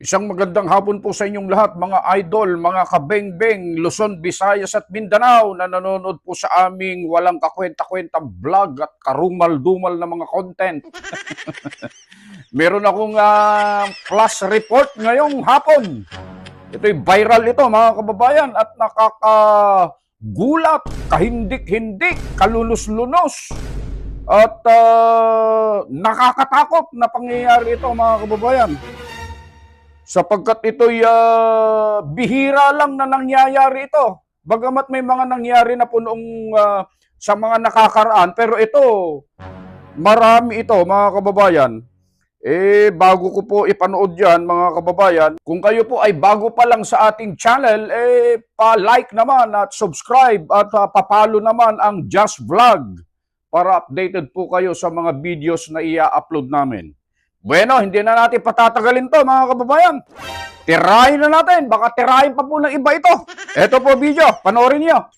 Isang magandang hapon po sa inyong lahat, mga idol, mga kabengbeng, Luzon, Visayas at Mindanao na nanonood po sa aming walang kakwenta-kwentang vlog at karumal-dumal na mga content. Meron akong flash report ngayong hapon. Ito'y viral ito, mga kababayan, at nakakagulat, kahindik-hindik, kalunos-lunos, at nakakatakot na pangyayari ito, mga kababayan. Sapagkat ito'y bihira lang na nangyayari ito. Bagamat may mga nangyari na po noong sa mga nakakaraan, pero ito, marami ito, mga kababayan. Bago ko po ipanood yan, mga kababayan, kung kayo po ay bago pa lang sa ating channel, pa-like naman at subscribe at papalo naman ang Just Vlog para updated po kayo sa mga videos na i-upload namin. Bueno, hindi na natin patatagalin to, mga kababayan. Tirahin na natin. Baka tirahin pa po ng iba ito. Ito po video. Panoorin niyo.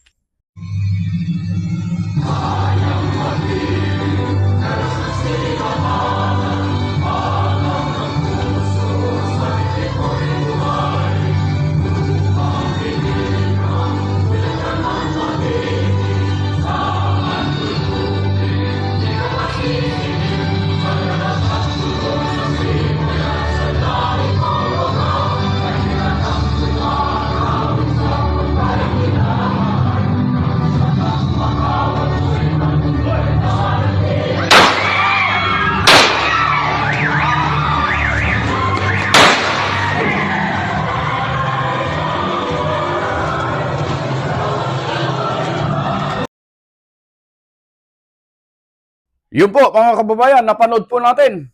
Yun po, mga kababayan, napanood po natin.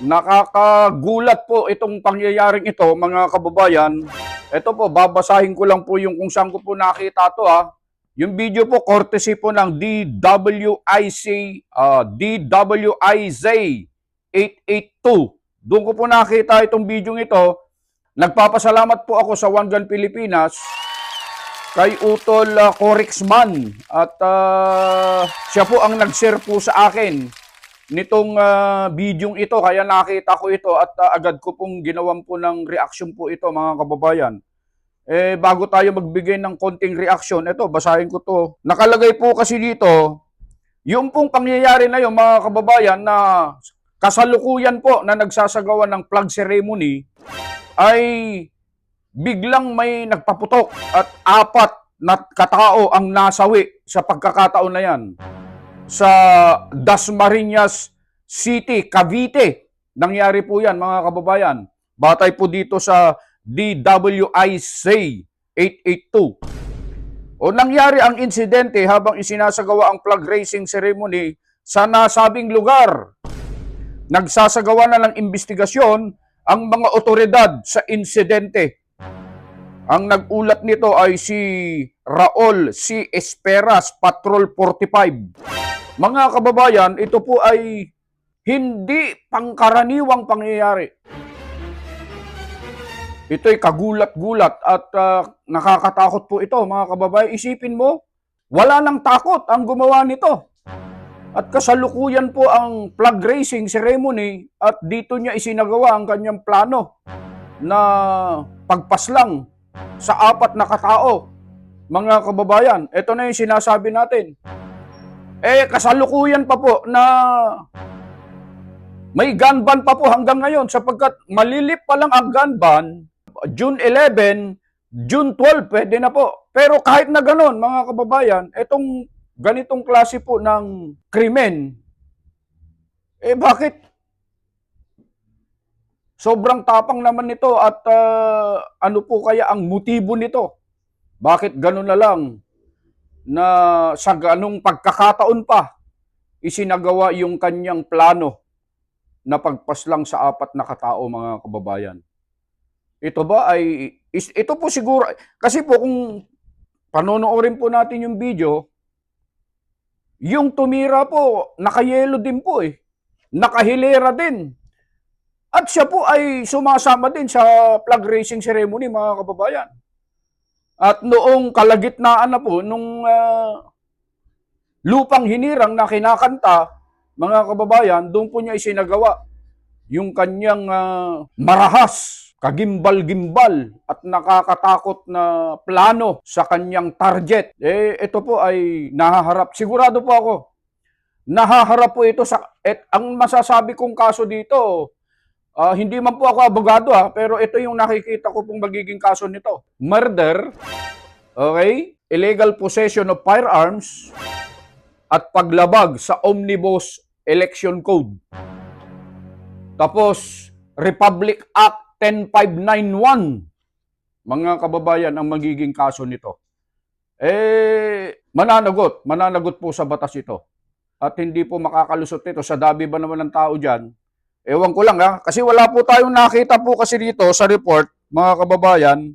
Nakakagulat po itong pangyayaring ito, mga kababayan. Ito po, babasahin ko lang po yung kung saan ko po nakita to ha. Yung video po, courtesy po ng DWIZ 882. Doon ko po nakita itong video ito. Nagpapasalamat po ako sa One Gun Pilipinas kay Utol Corixman at siya po ang nag-share po sa akin nitong bidyong ito, kaya nakita ko ito at agad ko pong ginawan po ng reaction po ito, mga kababayan. Bago tayo magbigay ng konting reaction, ito, basahin ko to. Nakalagay po kasi dito, yung pong pangyayari na yun, mga kababayan, na kasalukuyan po na nagsasagawa ng flag ceremony ay biglang may nagpaputok at 4 na katao ang nasawi sa pagkakataon na yan. Sa Dasmariñas City, Cavite. Nangyari po yan, mga kababayan. Batay po dito sa DWIC 882. O nangyari ang insidente habang isinasagawa ang flag raising ceremony sa nasabing lugar. Nagsasagawa na ng investigasyon ang mga otoridad sa insidente. Ang nag-ulat nito ay si Raul C. Esperas, Patrol 45. Mga kababayan, ito po ay hindi pangkaraniwang pangyayari. Ito'y kagulat-gulat at nakakatakot po ito, mga kababayan. Isipin mo, wala nang takot ang gumawa nito. At kasalukuyan po ang flag raising ceremony at dito niya isinagawa ang kanyang plano na pagpaslang sa 4 na katao. Mga kababayan, ito na yung sinasabi natin. Kasalukuyan pa po na may gun ban pa po hanggang ngayon sapagkat malilip pa lang ang gun ban, June 11, June 12, pwede na po. Pero kahit na ganon, mga kababayan, itong ganitong klase po ng krimen, bakit sobrang tapang naman nito at ano po kaya ang motibo nito? Bakit gano'n na lang na sa ganong pagkakataon pa isinagawa yung kanyang plano na pagpaslang sa 4 na katao, mga kababayan? Ito ba ay, ito po siguro, kasi po kung panonoorin po natin yung video, yung tumira po, nakayelo din po nakahilera din. At siya po ay sumasama din sa flag raising ceremony, mga kababayan. At noong kalagitnaan na po, nung lupang hinirang na kinakanta, mga kababayan, doon po niya isinagawa yung kanyang marahas kagimbal-gimbal at nakakatakot na plano sa kanyang target. Ito po ay nahaharap. Sigurado po ako, nahaharap po ito sa... ang masasabi kong kaso dito, hindi man po ako abogado pero ito yung nakikita ko pong magiging kaso nito. Murder, okay? Illegal possession of firearms, at paglabag sa Omnibus Election Code. Tapos, Republic Act 10591. Mga kababayan, ang magiging kaso nito. Mananagot po sa batas ito. At hindi po makakalusot ito sa dami ba naman ng tao dyan. Ewan ko lang kasi wala po tayong nakita po kasi dito sa report, mga kababayan.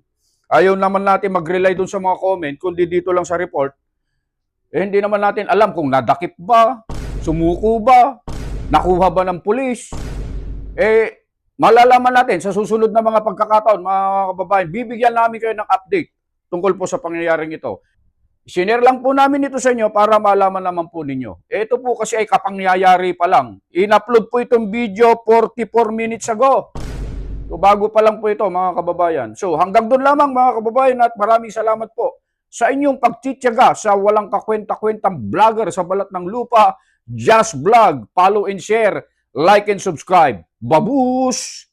Ayaw naman natin mag-rely dun sa mga comment, kundi dito lang sa report. Hindi naman natin alam kung nadakip ba, sumuko ba, nakuha ba ng pulis. Malalaman natin sa susunod na mga pagkakataon, mga kababayan. Bibigyan namin kayo ng update tungkol po sa pangyayaring ito. Sinare lang po namin ito sa inyo para malaman naman po ninyo. Ito po kasi ay kapangyayari pa lang. In-upload po itong video 44 minutes ago. So, bago pa lang po ito, mga kababayan. So, hanggang doon lamang, mga kababayan, at maraming salamat po sa inyong pagtitiyaga sa walang kakwenta-kwentang vlogger sa balat ng lupa, Just Vlog. Follow and share, like and subscribe. Babush!